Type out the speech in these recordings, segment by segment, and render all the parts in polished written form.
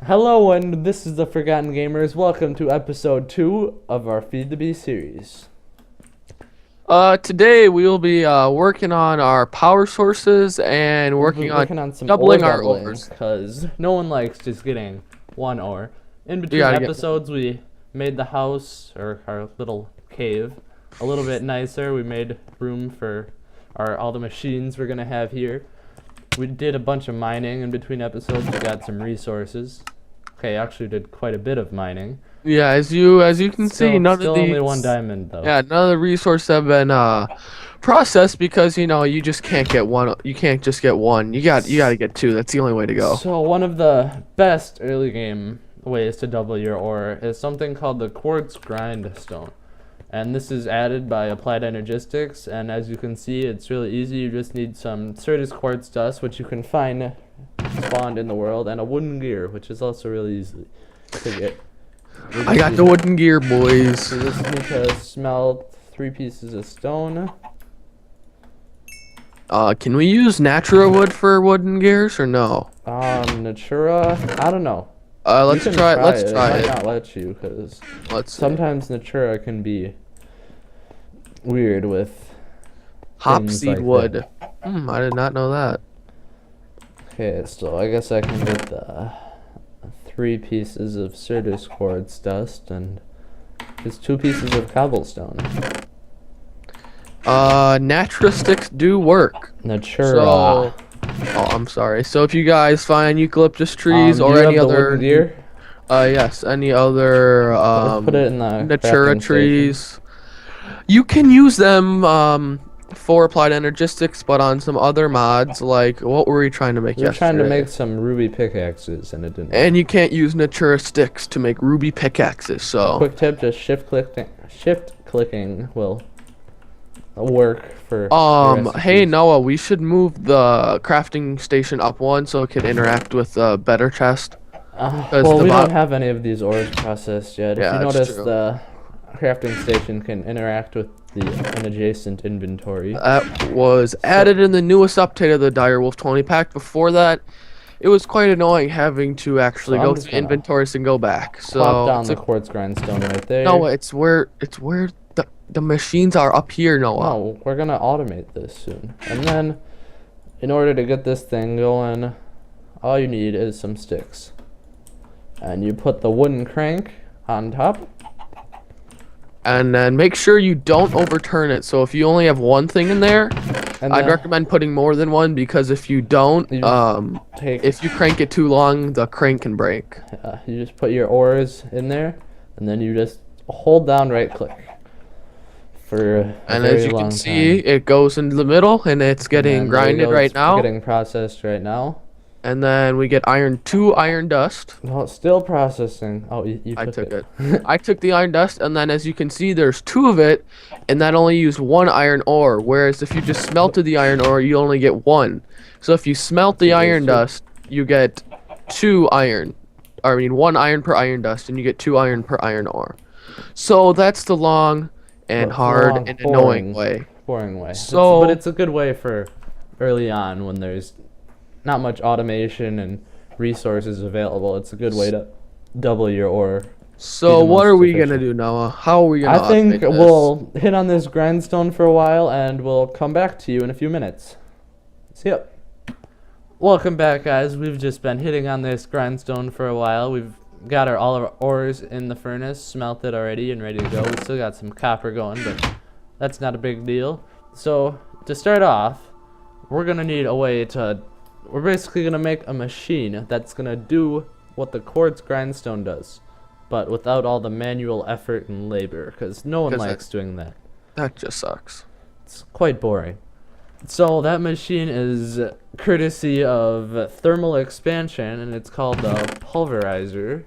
Hello, and this is the Forgotten Gamers. Welcome to episode 2 of our Feed the Bee series. Today we will be working on our power sources and working on some doubling ore our ores. because no one likes just getting one ore. In between gotta get- episodes, we made the house, or our little cave, a little bit nicer. We made room for all the machines we're going to have here. We did a bunch of mining in between episodes. We got some resources. Okay, actually did quite a bit of mining. Yeah, as you can see, none still of these. only one diamond though. Yeah, none of the resources have been processed because you just can't get one. You can't just get one. You got to get two. That's the only way to go. So one of the best early game ways to double your ore is something called the quartz grindstone. And this is added by Applied Energistics, and as you can see, it's really easy. You just need some Certus quartz dust, which you can find spawned in the world, and a wooden gear, which is also really easy to get. I got the wooden gear, boys. You just need to smelt 3 pieces of stone. Can we use Natura wood for wooden gears or no? Natura, I don't know. Let's try it. Let's It try might it. not let you, because Let's see. sometimes Natura can be weird with Hopseed like wood. I did not know that. Okay, so I guess I can get the 3 pieces of Certus quartz dust and just 2 pieces of cobblestone. Natura sticks do work. Natura. So, I'm sorry. So if you guys find eucalyptus trees Do or you any have the other wooden gear? yes, any other Let's put it in the Natura crafting trees, you can use them for Applied Energistics, but on some other mods, like what were we trying to make We were yesterday? trying to make some ruby pickaxes, and it didn't. And you can't use Natura sticks to make ruby pickaxes. So Quick tip: just shift clicking will work for. hey Noah, we should move the crafting station up one so it can interact with the better chest. Well, we don't have any of these ores processed yet. Yeah, If you that's notice, true. the crafting station can interact with an adjacent inventory. That was added in the newest update of the Direwolf20 pack. Before that, it was quite annoying having to actually So I'm go just through gonna inventories and go back. So Plop down it's the quartz grindstone right there. no, it's where the machines are up here, Noah. No, we're gonna automate this soon. And then, in order to get this thing going, all you need is some sticks. And you put the wooden crank on top. And then make sure you don't overturn it. So if you only have one thing in there, And I'd then recommend putting more than one, because if you don't, You take, if you crank it too long, the crank can break. you just put your ores in there, and then you just hold down right click for a And very as you long can see, time. it goes into the middle, and it's And getting then there you grinded go, right it's now. Getting processed right now. And then we get 2 iron dust. No, it's still processing. Oh, you I took took it. I took the iron dust, and then as you can see, there's 2 of it, and that only used 1 iron ore. Whereas if you just smelted the iron ore, you only get 1. So if you smelt the iron dust, you get 2 iron. I mean, 1 iron per iron dust, and you get 2 iron per iron ore. So that's the long and hard long, and annoying boring way. So- but it's a good way for early on when there's not much automation and resources available. It's a good way to double your ore. So the what most are we efficient. gonna do, Noah? How are we gonna I think automate this? we'll hit on this grindstone for a while, and we'll come back to you in a few minutes. See ya. Welcome back, guys. We've just been hitting on this grindstone for a while. We've got all of our ores in the furnace, smelted already and ready to go. We still got some copper going, but that's not a big deal. So to start off, we're gonna need a way to. We're basically gonna make a machine that's gonna do what the quartz grindstone does, but without all the manual effort and labor, because no one 'Cause likes doing that. That just sucks. It's quite boring. So that machine is courtesy of thermal expansion, and it's called the pulverizer.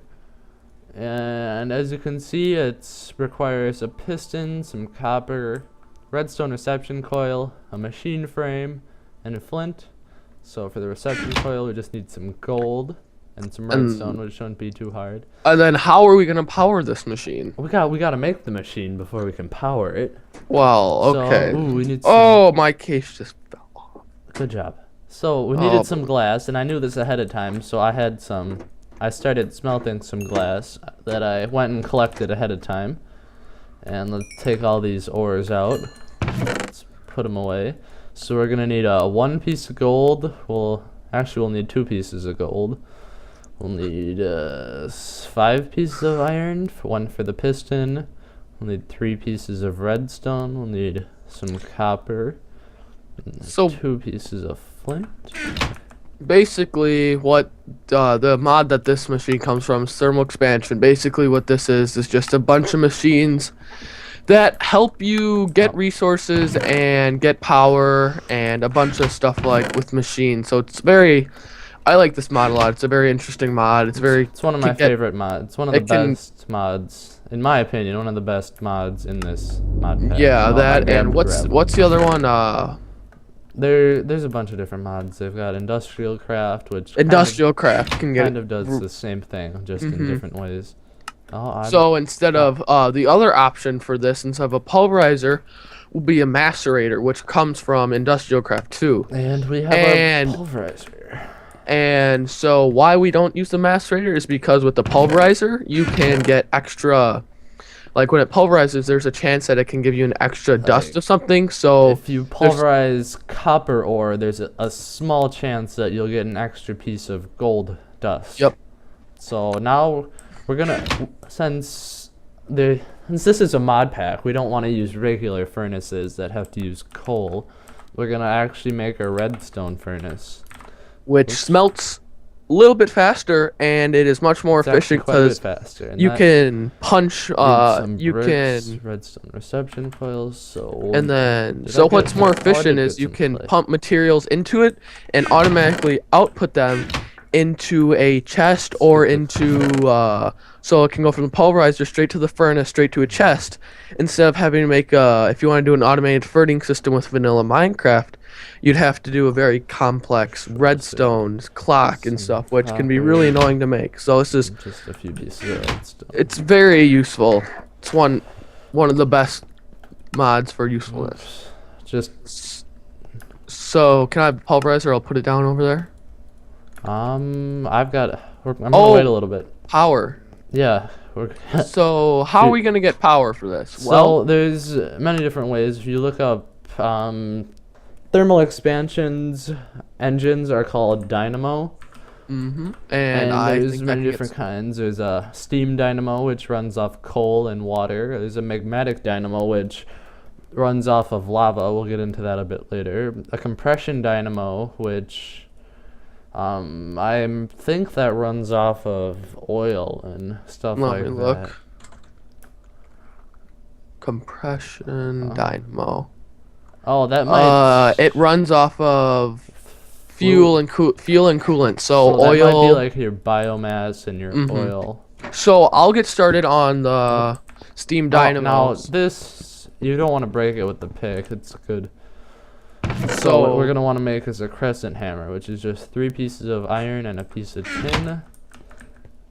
And as you can see, it requires a piston, some copper, redstone reception coil, a machine frame, and a flint. So for the reception coil, we just need some gold and some redstone, which shouldn't be too hard. And then how are we gonna power this machine? We gotta make the machine before we can power it. Well, okay. So, ooh, we need some, Oh, my case just fell off. good job. So we needed Oh, some glass, and I knew this ahead of time, so I had some I started smelting some glass that I went and collected ahead of time. And let's take all these ores out. Let's put them away. So we're gonna need 1 piece of gold. We'll need 2 pieces of gold. We'll need 5 pieces of iron, 1 for the piston. We'll need 3 pieces of redstone. We'll need some copper. So 2 pieces of flint. basically, what the mod that this machine comes from is thermal expansion. Basically, what this is just a bunch of machines that help you get resources and get power and a bunch of stuff like with machines. So I like this mod a lot. It's a very interesting mod. It's one of my favorite mods. It's one of the best mods, in my opinion. One of the best mods in this mod pack. Yeah, that and what's the other one? There's a bunch of different mods. They've got industrial craft, which craft kind of does the same thing, just in different ways. So instead of the other option for this, instead of a pulverizer, will be a macerator, which comes from industrial craft too. And we have a pulverizer. And so why we don't use the macerator is because with the pulverizer, you can get extra. Like when it pulverizes, there's a chance that it can give you an extra dust of something. So if you pulverize copper ore, there's a small chance that you'll get an extra piece of gold dust. Yep. So now we're gonna, since this is a mod pack, we don't want to use regular furnaces that have to use coal. We're gonna actually make a redstone furnace, which smelts a little bit faster, and it is much more efficient because you can punch. You can redstone reception coils. So what's more efficient is you can pump materials into it and automatically output them into a chest or into so it can go from the pulverizer straight to the furnace, straight to a chest, instead of having to make if you want to do an automated ferting system with vanilla Minecraft, you'd have to do a very complex redstone clock and stuff, which can be really annoying to make. So this is just a few pieces of redstone. It's very useful. It's one of the best mods for usefulness. So can I have a pulverizer? I'll put it down over there. I'm gonna wait a little bit. Power. Yeah. So how are we gonna get power for this? Well, there's many different ways. If you look up thermal expansions engines are called dynamo. And there's many different kinds. There's a steam dynamo, which runs off coal and water. There's a magmatic dynamo, which runs off of lava. We'll get into that a bit later. A compression dynamo, which I think that runs off of oil and stuff like that. Look. Compression dynamo. Oh, that might. It runs off of fuel and coolant. So oil. That might be like your biomass and your oil. So I'll get started on the steam dynamo. Now this, you don't want to break it with the pick. It's good. So what we're gonna want to make is a crescent hammer, which is just 3 pieces of iron and a piece of tin.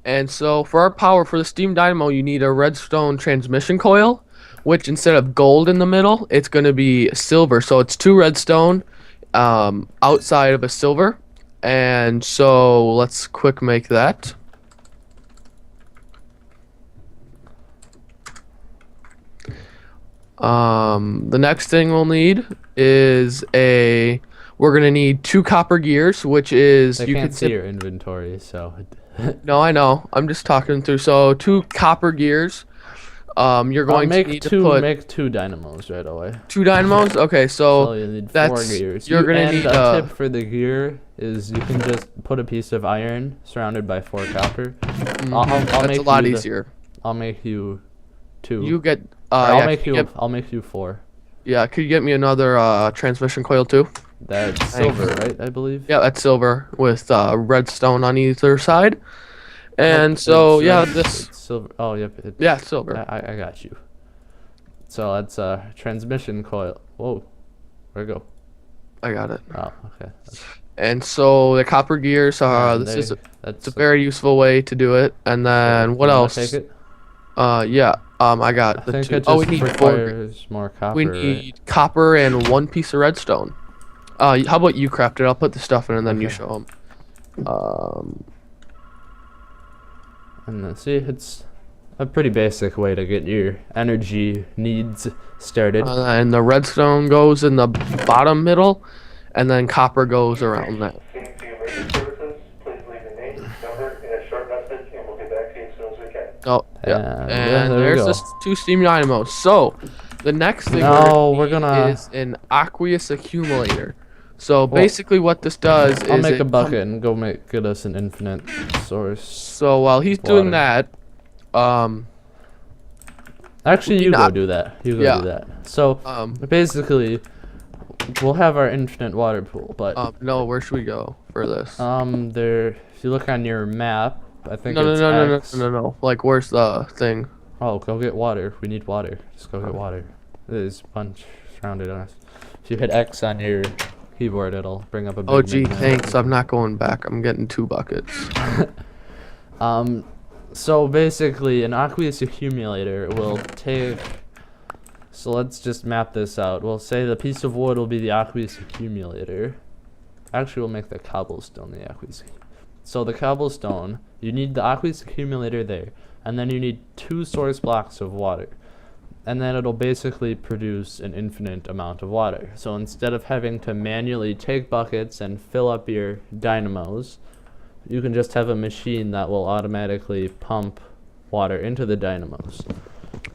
And so for our power for the steam dynamo, you need a redstone transmission coil, which instead of gold in the middle, it's gonna be silver. So it's 2 redstone outside of a silver. And so let's quick make that. The next thing we'll need is we're gonna need 2 copper gears, which is you can't see your inventory, so. No, I know. I'm just talking through. So 2 copper gears. You're going to need to make 2 dynamos right away. 2 dynamos. Okay, so you need 4 gears. You're gonna need a tip for the gear is you can just put a piece of iron surrounded by 4 copper. That's a lot easier. I'll make you 2. You get. I'll make you 4. Yeah, could you get me another transmission coil too? That's silver, right? I believe. Yeah, that's silver with redstone on either side. And this silver. Oh, yep. It's silver. I got you. So that's a transmission coil. Whoa, where'd it go? I got it. Oh, okay. And so the copper gears. It's a very useful way to do it. And then what else? Take it? Yeah. I got the 2. We need 4. More copper. We need copper and 1 piece of redstone. How about you craft it? I'll put the stuff in and then you show them. And then, see, it's a pretty basic way to get your energy needs started. And the redstone goes in the bottom middle, and then copper goes around that. Oh, yeah. And there we there's go. just 2 steam dynamos. So, the next thing No, we're gonna we're need gonna- is an aqueous accumulator. So basically, what this does is I'll make it a bucket and go get us an infinite source. So while he's doing Water. that, Actually, you go not- do that. You go yeah. do that. So basically, we'll have our infinite water pool, but no, where should we go for this? there. If you look on your map, I think No, it's no, no, no, X. no, no, no. Like, where's the thing? Oh, go get water. We need water. Just go get water. There's a bunch surrounded us. If you hit X on your keyboard, it'll bring up a big Oh, gee, map. thanks. I'm not going back. I'm getting 2 buckets. So basically, an aqueous accumulator will take. So let's just map this out. We'll say the piece of wood will be the aqueous accumulator. Actually, we'll make the cobblestone the aqueous. So the cobblestone, you need the aqueous accumulator there, and then you need 2 source blocks of water. And then it'll basically produce an infinite amount of water. So instead of having to manually take buckets and fill up your dynamos, you can just have a machine that will automatically pump water into the dynamos.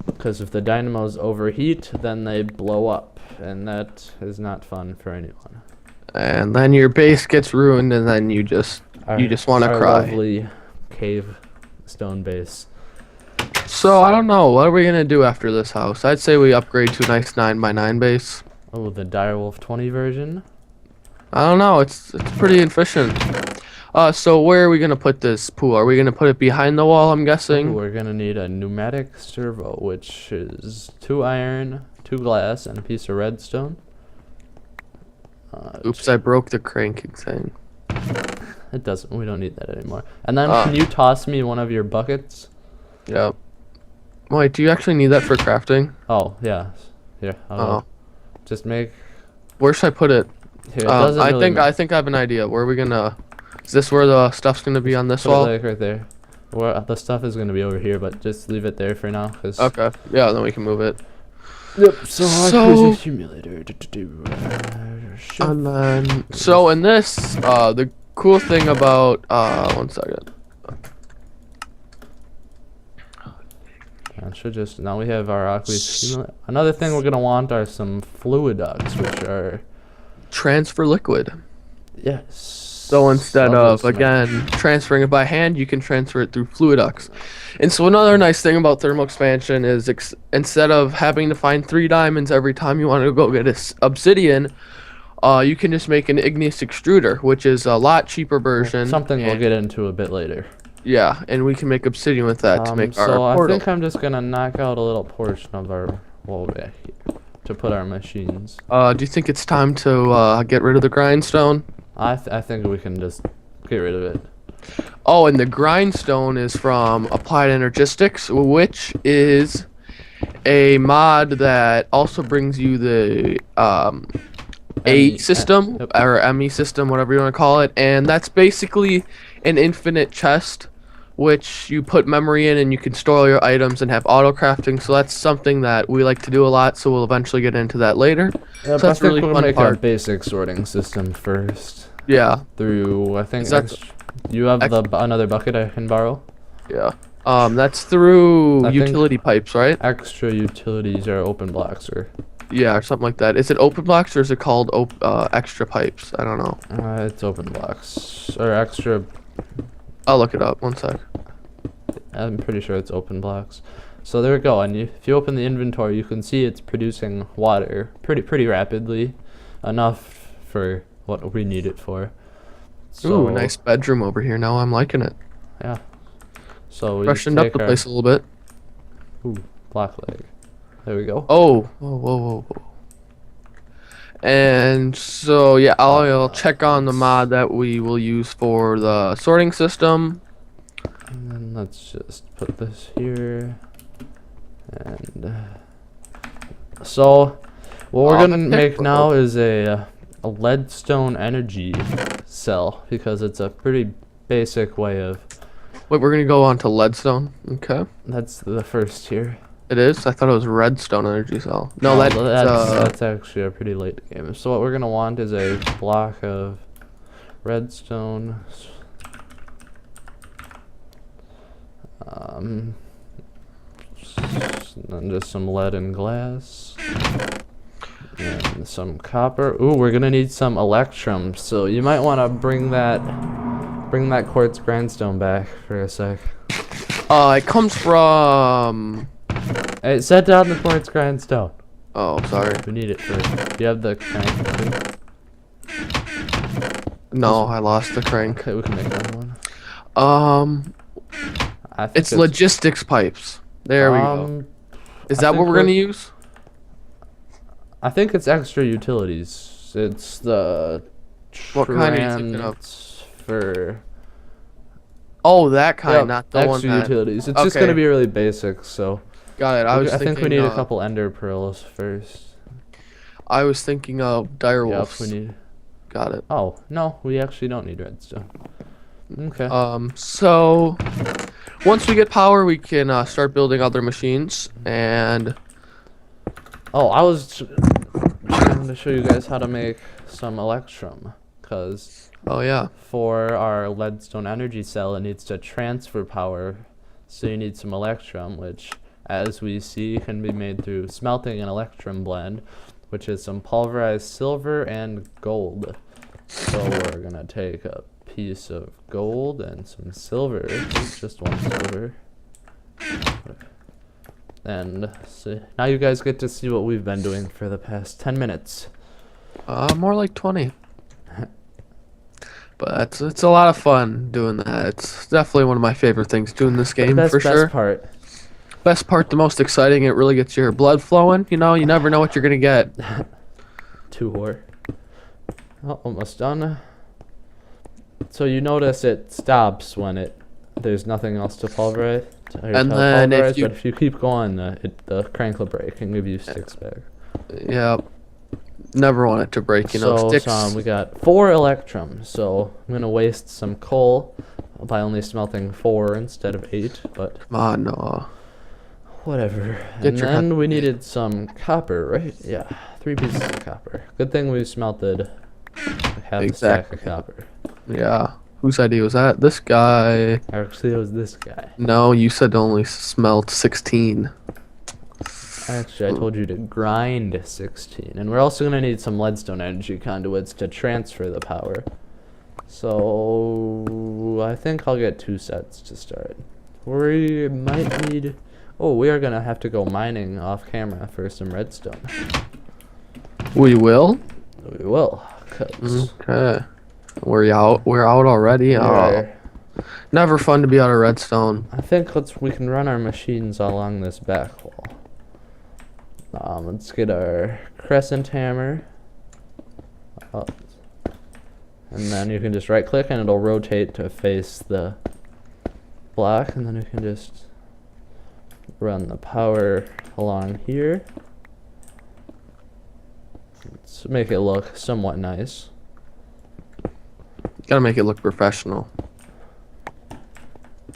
Because if the dynamos overheat, then they blow up, and that is not fun for anyone. And then your base gets ruined, and then you just want to Our cry. lovely cave stone base. So I don't know. What are we gonna do after this house? I'd say we upgrade to a nice 9x9 base. Oh, the Direwolf20 version. I don't know. It's pretty efficient. So where are we gonna put this pool? Are we gonna put it behind the wall? I'm guessing. We're gonna need a pneumatic servo, which is 2 iron, 2 glass, and a piece of redstone. Oops, I broke the cranking thing. It doesn't. We don't need that anymore. And then, Ah. can you toss me one of your buckets? Yep. Wait, do you actually need that for crafting? Oh yeah. Here. Oh. Just make. Where should I put it? Here. It doesn't I really think matter. I think I have an idea. Where are we gonna? Is this where the stuff's gonna be on this Put it wall? like right there. Well, the stuff is gonna be over here, but just leave it there for now, cause. Okay. Yeah, then we can move it. Yep. So, So- accumulator. And then, so in this, the cool thing about, 1 second. That should just now we have our aqueous accumulator. Another thing we're gonna want are some fluid ducts, which are Transfer liquid. yes. So instead of, Smart. again, transferring it by hand, you can transfer it through fluid ducts. And so another nice thing about thermal expansion is instead of having to find 3 diamonds every time you want to go get obsidian, you can just make an igneous extruder, which is a lot cheaper version. Something we'll and- get into a bit later. Yeah, and we can make obsidian with that to make So our I portal. think I'm just gonna knock out a little portion of our wall back here to put our machines. Do you think it's time to get rid of the grindstone? I think we can just get rid of it. Oh, and the grindstone is from Applied Energistics, which is a mod that also brings you the A system Yep. or ME system, whatever you want to call it, and that's basically an infinite chest, which you put memory in and you can store all your items and have auto crafting. So that's something that we like to do a lot. So we'll eventually get into that later. Yep, So that's I think really we'll fun make our part. basic sorting system first. Yeah, Through I think Is that you have another bucket I can borrow. yeah. That's through I think- utility pipes, right? Extra utilities are open blocks or Yeah, or something like that. Is it open blocks or is it called extra pipes? I don't know. it's open blocks or extra. I'll look it up. 1 sec. I'm pretty sure it's open blocks. So there we go. And if you open the inventory, you can see it's producing water pretty rapidly, enough for what we need it for. So, Ooh, nice bedroom over here. Now I'm liking it. Yeah. So we Freshened up take the our- place a little bit. Ooh, black leg. There we go. Oh, whoa, whoa, whoa, whoa. And so yeah, I'll check on the mod that we will use for the sorting system. And then let's just put this here. And so what we're gonna make now is a leadstone energy cell, because it's a pretty basic way of Wait, we're gonna go on to leadstone. Okay. That's the first tier. It is? I thought it was redstone energy cell. No, that's actually a pretty late game. So what we're gonna want is a block of redstone. And then just some lead and glass. And some copper. Ooh, we're gonna need some electrum. So you might want to bring that quartz grindstone back for a sec. It comes from. Hey, set down the quartz grindstone. Oh, sorry. We need it first. Do you have the crank? No, I lost the crank. Okay, we can make that one. It's logistics pipes. There we go. Is that what we're gonna use? I think it's extra utilities. It's the what kind are you thinking of? For oh, that kind, not the one extra that utilities. It's just gonna be really basic. So got it. I think we need a couple ender pearls first. I was thinking of direwolves. Yep, we need. Got it. Oh no, we actually don't need redstone. Okay. So once we get power, we can start building other machines and. Oh, I was trying to show you guys how to make some electrum, cause for our leadstone energy cell, it needs to transfer power, so you need some electrum, which, as we see, can be made through smelting an electrum blend, which is some pulverized silver and gold. So we're gonna take a piece of gold and some silver, just one silver. And so now you guys get to see what we've been doing for the past 10 minutes. More like 20. But it's a lot of fun doing that. It's definitely one of my favorite things doing this game, for sure. Best part, the most exciting. It really gets your blood flowing. You know, you never know what you're gonna get. Oh, almost done. So you notice it stops when there's nothing else to pulverize. And then but if you keep going, the crank will break and give you sticks back. Yeah. Never want it to break, you know. Sticks. We got 4 electrum, so I'm gonna waste some coal by only smelting 4 instead of 8. But come on, no. Whatever. And then we needed some copper, right? Yeah, 3 pieces of copper. Good thing we smelted half a stack of copper. Yeah. Whose idea was that? This guy. Actually, it was this guy. No, you said only smelt 16. Actually, I told you to grind 16. And we're also going to need some leadstone energy conduits to transfer the power. So I think I'll get 2 sets to start. We might need... Oh, we are going to have to go mining off camera for some redstone. We will? We will. Okay. We're out already. Oh. Never fun to be out of redstone. I think we can run our machines along this back wall. Let's get our crescent hammer. And then you can just right click and it'll rotate to face the block, and then you can just run the power along here. Let's make it look somewhat nice. Gotta make it look professional.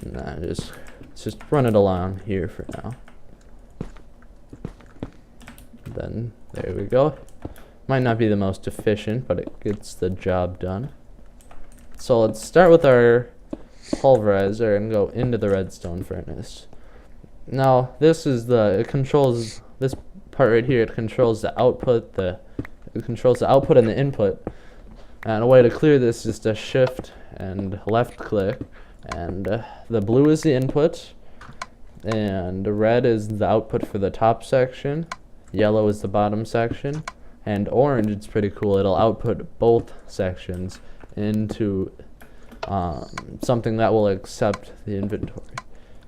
Nah, just run it along here for now. Then there we go. Might not be the most efficient, but it gets the job done. So let's start with our pulverizer and go into the redstone furnace. Now it controls this part right here. It controls the output, and the input. And a way to clear this is to shift and left click, and the blue is the input, and the red is the output for the top section, yellow is the bottom section, and orange, it's pretty cool, it'll output both sections into something that will accept the inventory.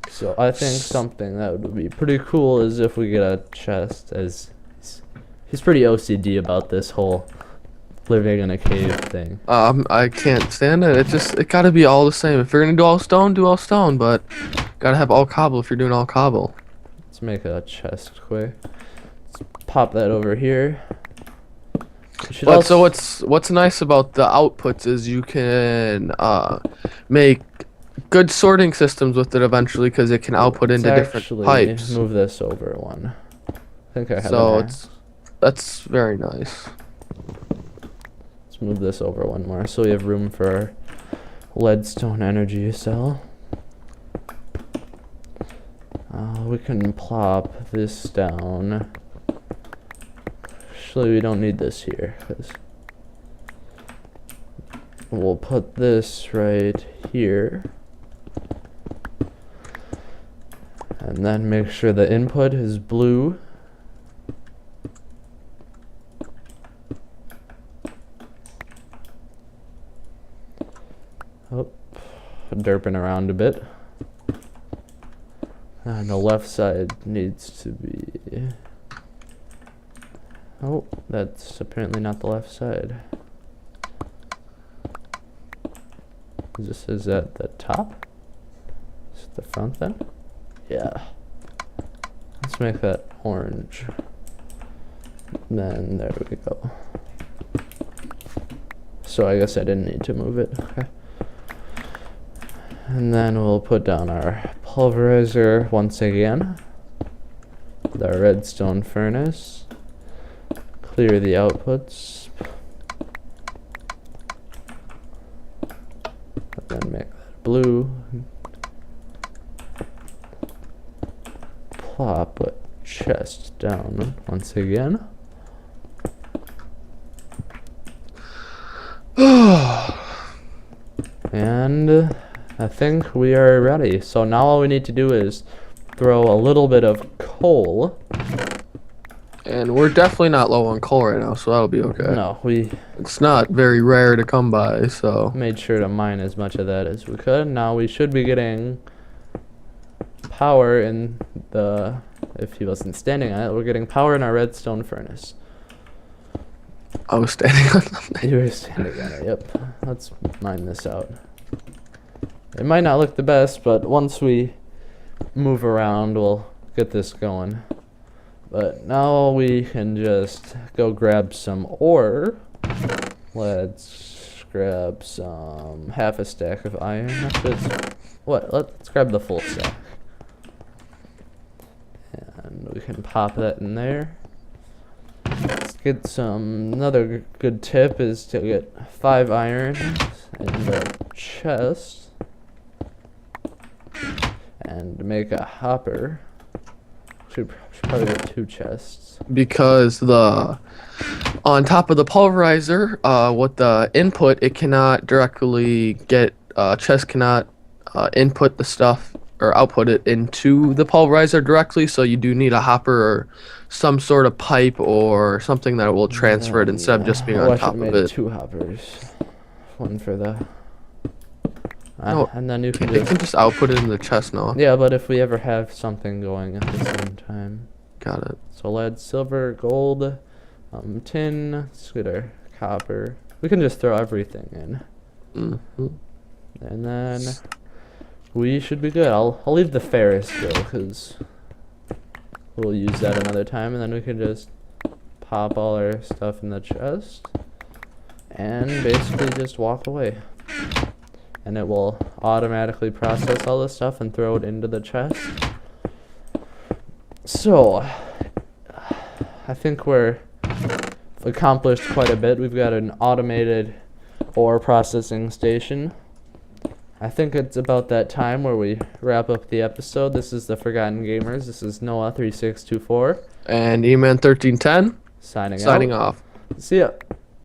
So I think something that would be pretty cool is if we get a chest, as he's pretty OCD about this whole living in a cave thing. I can't stand it. It gotta be all the same. If you're gonna do all stone, but gotta have all cobble if you're doing all cobble. Let's make a chest quick. Let's pop that over here. So what's nice about the outputs is you can make good sorting systems with it eventually because it can output into Let's different actually pipes. move this over one. I think I have So an that's very nice. Let's move this over one more so we have room for our leadstone energy cell. We can plop this down. Actually, we don't need this here because we'll put this right here. And then make sure the input is blue. Oh, derping around a bit. And the left side needs to be... Oh, that's apparently not the left side. Is that the top? Is it the front then? Yeah. Let's make that orange. Then there we go. So I guess I didn't need to move it. Okay. And then we'll put down our pulverizer once again. The redstone furnace. Clear the outputs. And then make that blue. Plop a chest down once again. And I think we are ready. So now all we need to do is throw a little bit of coal. And we're definitely not low on coal right now, so that'll be okay. No, It's not very rare to come by, so. made sure to mine as much of that as we could. Now we should be getting power in the, if he wasn't standing on it, we're getting power in our redstone furnace. I was standing on something. You were standing on it, yep. Let's mine this out. It might not look the best, but once we move around, we'll get this going. But now we can just go grab some ore. Let's grab some half a stack of iron. Let's grab the full stack. And we can pop that in there. Let's get some, another good tip is to get 5 iron in the chest. And make a hopper. Should probably get 2 chests. Because on top of the pulverizer, with the input, it cannot directly get, chest cannot input the stuff or output it into the pulverizer directly, so you do need a hopper or some sort of pipe or something that will transfer it instead of just being on top of it. 2 hoppers. One for the... No, and then you it can can just output it in the chest now. Yeah, but if we ever have something going at the same time. Got it. So lead, silver, gold, tin, scooter, copper. We can just throw everything in. Mm-hmm. And then we should be good. I'll leave the Ferris go because we'll use that another time, and then we can just pop all our stuff in the chest and basically just walk away. And it will automatically process all this stuff and throw it into the chest. So, I think we've accomplished quite a bit. We've got an automated ore processing station. I think it's about that time where we wrap up the episode. This is the Forgotten Gamers. This is Noah3624. And E-Man1310 Signing signing off. See ya.